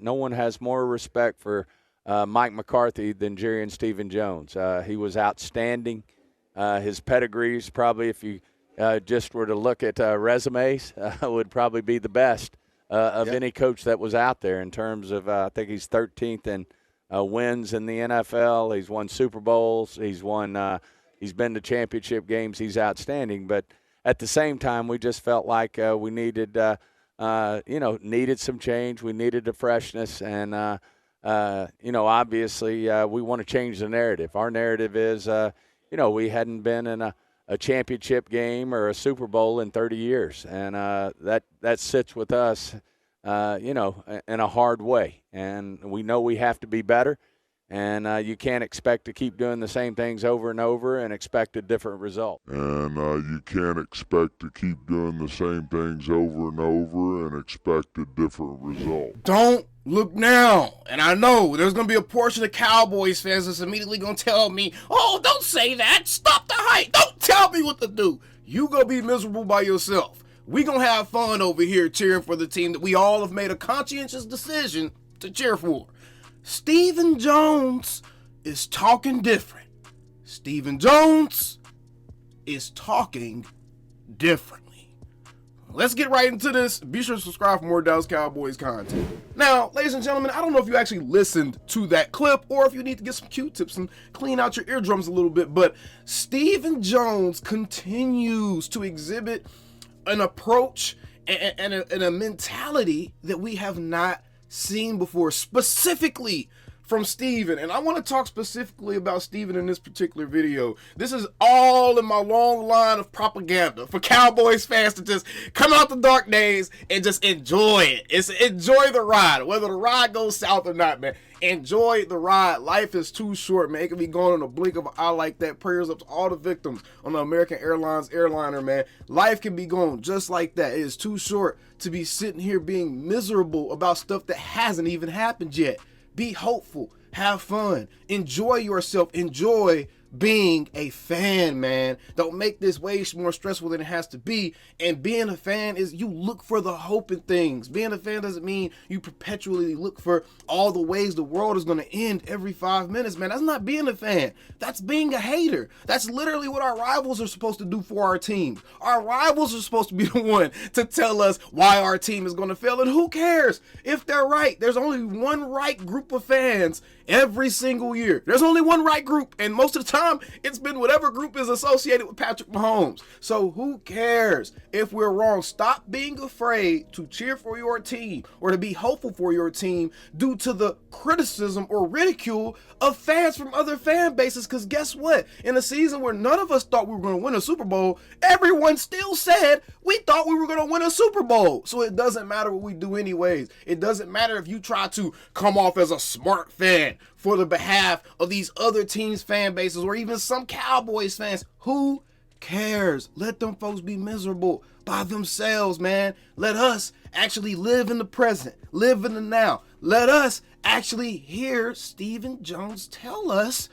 No one has more respect for Mike McCarthy than Jerry and Stephen Jones. He was outstanding. His pedigrees, probably, if you just were to look at resumes, would probably be the best of any coach that was out there in terms of, I think he's 13th in wins in the NFL. He's won Super Bowls. He's been to championship games. He's outstanding. But at the same time, we just felt like we needed some change. We needed the freshness. And, obviously we want to change the narrative. Our narrative is, we hadn't been in a championship game or a Super Bowl in 30 years. And that sits with us, in a hard way. And we know we have to be better. And you can't expect to keep doing the same things over and over and expect a different result. And you can't expect to keep doing the same things over and over and expect a different result. Don't look now. And I know there's going to be a portion of Cowboys fans that's immediately going to tell me, oh, don't say that. Stop the hype. Don't tell me what to do. You going to be miserable by yourself. We going to have fun over here cheering for the team that we all have made a conscientious decision to cheer for. Stephen Jones is talking different. Stephen Jones is talking differently. Let's get right into this. Be sure to subscribe for more Dallas Cowboys content. Now, ladies and gentlemen, I don't know if you actually listened to that clip or if you need to get some Q-tips and clean out your eardrums a little bit, but Stephen Jones continues to exhibit an approach and a mentality that we have not seen before, specifically from Stephen. And I want to talk specifically about Stephen in this particular video. This is all in my long line of propaganda for Cowboys fans to just come out the dark days and just enjoy it. It's enjoy the ride, whether the ride goes south or not, man. Enjoy the ride. Life is too short, man. It can be gone in a blink of an eye like that. Prayers up to all the victims on the American Airlines airliner, man. Life can be gone just like that. It is too short to be sitting here being miserable about stuff that hasn't even happened yet. Be hopeful. Have fun. Enjoy yourself. Enjoy being a fan, man. Don't make this way more stressful than it has to be. And being a fan is you look for the hope in things. Being a fan doesn't mean you perpetually look for all the ways the world is going to end every 5 minutes, man. That's not being a fan. That's being a hater. That's literally what our rivals are supposed to do for our team. Our rivals are supposed to be the one to tell us why our team is going to fail. And who cares if they're right? There's only one right group of fans every single year. There's only one right group, and most of the time it's been whatever group is associated with Patrick Mahomes. So who cares if we're wrong? Stop being afraid to cheer for your team or to be hopeful for your team due to the criticism or ridicule of fans from other fan bases. Because guess what? In a season where none of us thought we were going to win a Super Bowl, everyone still said we thought we were going to win a Super Bowl. So it doesn't matter what we do anyways. It doesn't matter if you try to come off as a smart fan for the behalf of these other teams' fan bases or even some Cowboys fans. Who cares? Let them folks be miserable by themselves, man. Let us actually live in the present, live in the now. Let us actually hear Stephen Jones tell us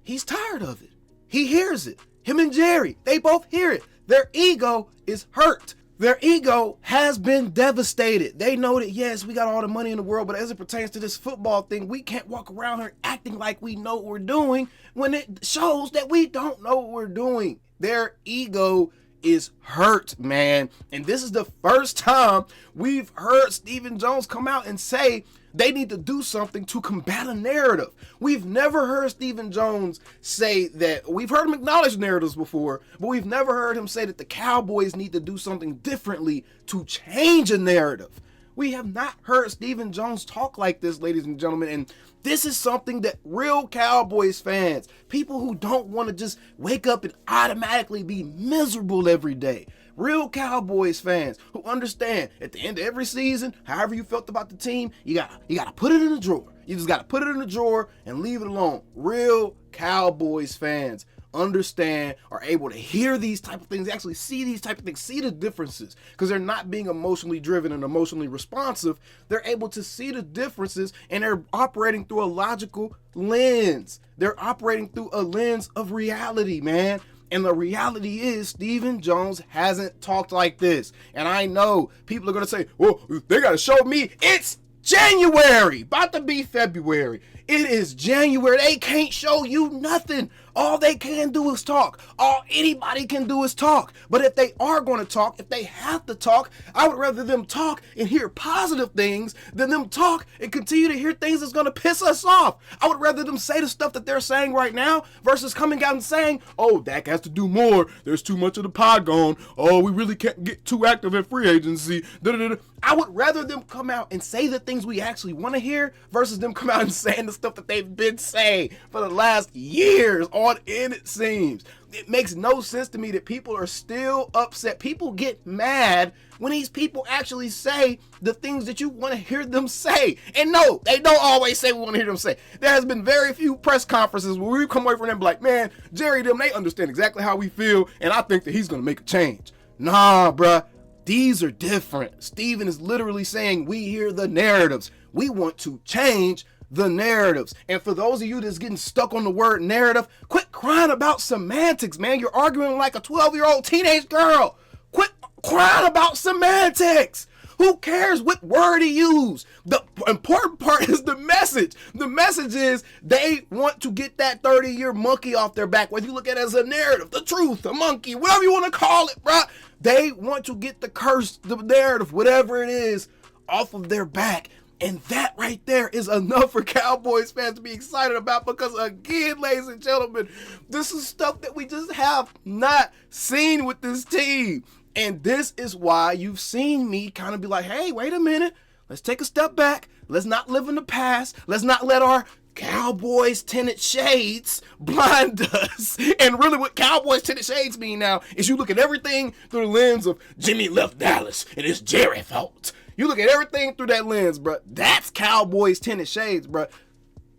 he's tired of it. He hears it. Him and Jerry, they both hear it. Their ego is hurt. Their ego has been devastated. They know that, yes, we got all the money in the world, but as it pertains to this football thing, we can't walk around here acting like we know what we're doing when it shows that we don't know what we're doing. Their ego is hurt, man. And this is the first time we've heard Stephen Jones come out and say they need to do something to combat a narrative. We've never heard Stephen Jones say that. We've heard him acknowledge narratives before, but we've never heard him say that the Cowboys need to do something differently to change a narrative. We have not heard Stephen Jones talk like this, ladies and gentlemen, and this is something that real Cowboys fans, people who don't want to just wake up and automatically be miserable every day, real Cowboys fans who understand at the end of every season, however you felt about the team, you gotta put it in the drawer. You just gotta put it in the drawer and leave it alone. Real Cowboys fans understand, are able to hear these type of things, actually see these type of things, see the differences, because they're not being emotionally driven and emotionally responsive. They're able to see the differences, and they're operating through a logical lens. They're operating through a lens of reality, man. And the reality is Stephen Jones hasn't talked like this. And I know people are going to say, well, they got to show me. It's January, about to be February. It is January. They can't show you nothing. All they can do is talk. All anybody can do is talk. But if they are going to talk, if they have to talk, I would rather them talk and hear positive things than them talk and continue to hear things that's going to piss us off. I would rather them say the stuff that they're saying right now versus coming out and saying, oh, Dak has to do more. There's too much of the pod gone. Oh, we really can't get too active in free agency. Da-da-da-da. I would rather them come out and say the things we actually want to hear versus them come out and saying the stuff that they've been saying for the last years on end, it seems. It makes no sense to me that people are still upset. People get mad when these people actually say the things that you want to hear them say. And no, they don't always say what we want to hear them say. There has been very few press conferences where we come away from them like, man, Jerry, they understand exactly how we feel, and I think that he's going to make a change. Nah, bruh. These are different. Stephen is literally saying we hear the narratives. We want to change the narratives. And for those of you that's getting stuck on the word narrative, quit crying about semantics, man. You're arguing like a 12-year-old teenage girl. Quit crying about semantics. Who cares what word he used? The important part is the message. The message is they want to get that 30-year monkey off their back. Whether you look at it as a narrative, the truth, a monkey, whatever you want to call it, bro. They want to get the curse, the narrative, whatever it is, off of their back. And that right there is enough for Cowboys fans to be excited about because, again, ladies and gentlemen, this is stuff that we just have not seen with this team. And this is why you've seen me kind of be like, hey, wait a minute. Let's take a step back. Let's not live in the past. Let's not let our Cowboys tinted shades blind us. And really what Cowboys tinted shades mean now is you look at everything through the lens of Jimmy left Dallas and it's Jerry's fault. You look at everything through that lens, bro. That's Cowboys tinted shades, bro.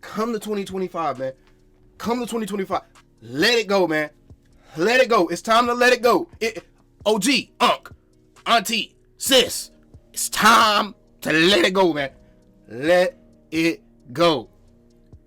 Come to 2025, man. Come to 2025. Let it go, man. Let it go. It's time to let it go. OG, Unc, Auntie, Sis. It's time to let it go, man. Let it go.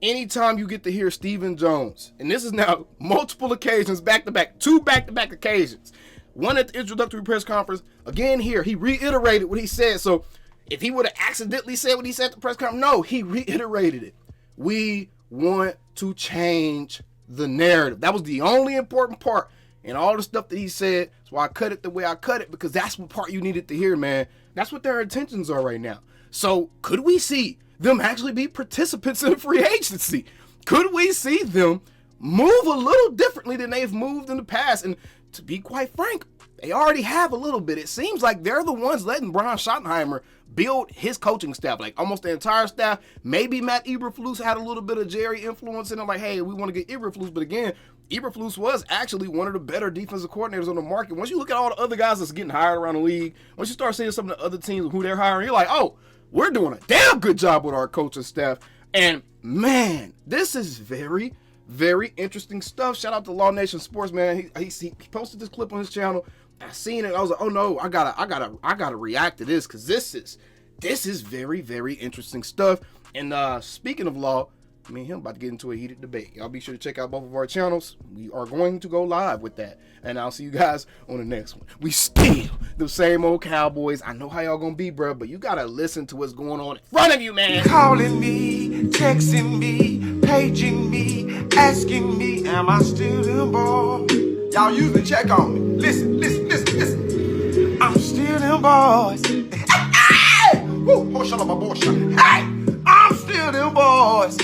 Anytime you get to hear Stephen Jones, and this is now multiple occasions back-to-back, 2 back-to-back occasions. One at the introductory press conference, again here, he reiterated what he said. So if he would have accidentally said what he said at the press conference, no, he reiterated it. We want to change the narrative. That was the only important part in all the stuff that he said. That's why I cut it the way I cut it, because that's what part you needed to hear, man. That's what their intentions are right now. So could we see them actually be participants in free agency? Could we see them move a little differently than they've moved in the past? And to be quite frank, they already have a little bit. It seems like they're the ones letting Brian Schottenheimer build his coaching staff, like almost the entire staff. Maybe Matt Eberflus had a little bit of Jerry influence in him, like, hey, we want to get Eberflus. But again, Eberflus was actually one of the better defensive coordinators on the market. Once you look at all the other guys that's getting hired around the league, once you start seeing some of the other teams who they're hiring, you're like, oh, we're doing a damn good job with our coaching staff. And man, this is very, very interesting stuff. Shout out to Law Nation Sports, man. He posted this clip on his channel. I seen it. I was like, oh no, I gotta react to this, because this is very, very interesting stuff. And speaking of Law, me and him about to get into a heated debate. Y'all be sure to check out both of our channels. We are going to go live with that. And I'll see you guys on the next one. We still the same old Cowboys. I know how y'all gonna be, bro, but you gotta listen to what's going on in front of you, man. Calling me, texting me, paging me, asking me, am I still them boys? Y'all usually check on me. Listen. I'm still them boys. Hey! Woo! Oh, shut up, my boy. Hey! I'm still them boys.